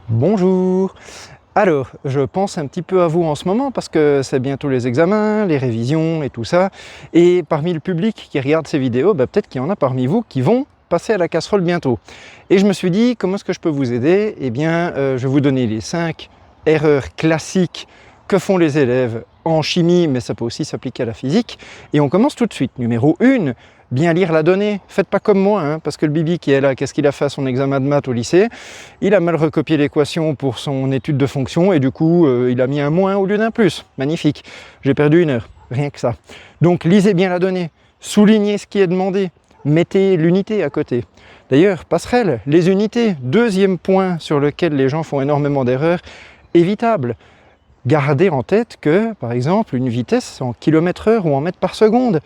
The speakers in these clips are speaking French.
Bonjour! Alors, je pense un petit peu à vous en ce moment parce que c'est bientôt les examens, les révisions et tout ça. Et parmi le public qui regarde ces vidéos, peut-être qu'il y en a parmi vous qui vont passer à la casserole bientôt. Et je me suis dit, comment est-ce que je peux vous aider? Eh bien, je vais vous donner les 5 erreurs classiques que font les élèves en chimie, mais ça peut aussi s'appliquer à la physique. Et on commence tout de suite. Numéro 1, bien lire la donnée. Faites pas comme moi, parce que le Bibi qui est là, qu'est-ce qu'il a fait à son examen de maths au lycée? Il a mal recopié l'équation pour son étude de fonction et du coup, il a mis un moins au lieu d'un plus. Magnifique. J'ai perdu 1 heure, rien que ça. Donc, lisez bien la donnée. Soulignez ce qui est demandé. Mettez l'unité à côté. D'ailleurs, passerelle, les unités, deuxième point sur lequel les gens font énormément d'erreurs, évitable. Gardez en tête que, par exemple, une vitesse c'est en km/h ou en mètres par seconde,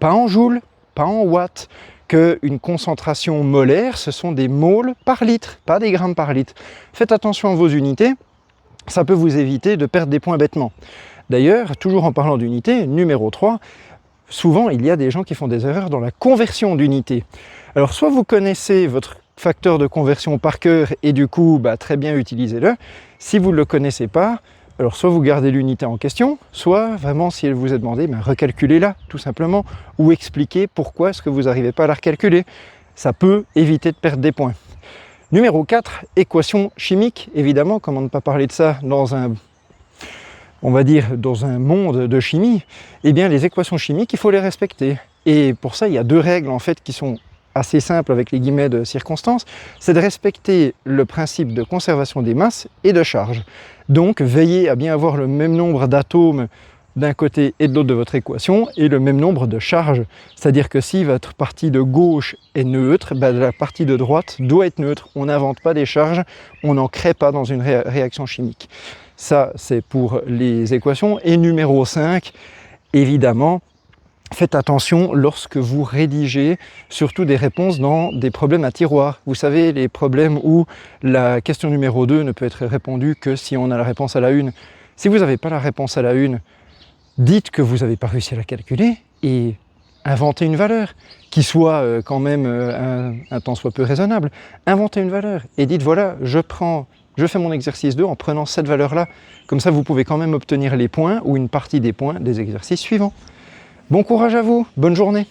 pas en joules, pas en watts, qu'une concentration molaire, ce sont des moles par litre, pas des grammes par litre. Faites attention à vos unités, ça peut vous éviter de perdre des points bêtement. D'ailleurs, toujours en parlant d'unités, numéro 3, souvent il y a des gens qui font des erreurs dans la conversion d'unités. Alors soit vous connaissez votre facteur de conversion par cœur et du coup, très bien utilisez-le. Si vous ne le connaissez pas, alors soit vous gardez l'unité en question, soit vraiment si elle vous est demandée, recalculez-la tout simplement, ou expliquez pourquoi est-ce que vous n'arrivez pas à la recalculer. Ça peut éviter de perdre des points. Numéro 4, équation chimique. Évidemment, comment ne pas parler de ça dans un monde de chimie? Eh bien, les équations chimiques, il faut les respecter. Et pour ça, il y a 2 règles en fait qui sont assez simple avec les guillemets de circonstance, c'est de respecter le principe de conservation des masses et de charge. Donc veillez à bien avoir le même nombre d'atomes d'un côté et de l'autre de votre équation et le même nombre de charges. C'est-à-dire que si votre partie de gauche est neutre, la partie de droite doit être neutre. On n'invente pas des charges, on n'en crée pas dans une réaction chimique. Ça, c'est pour les équations. Et numéro 5, évidemment, faites attention lorsque vous rédigez surtout des réponses dans des problèmes à tiroir. Vous savez, les problèmes où la question numéro 2 ne peut être répondue que si on a la réponse à la 1. Si vous n'avez pas la réponse à la 1, dites que vous n'avez pas réussi à la calculer et inventez une valeur qui soit quand même un tant soit peu raisonnable. Inventez une valeur et dites voilà, je fais mon exercice 2 en prenant cette valeur-là. Comme ça, vous pouvez quand même obtenir les points ou une partie des points des exercices suivants. Bon courage à vous, bonne journée!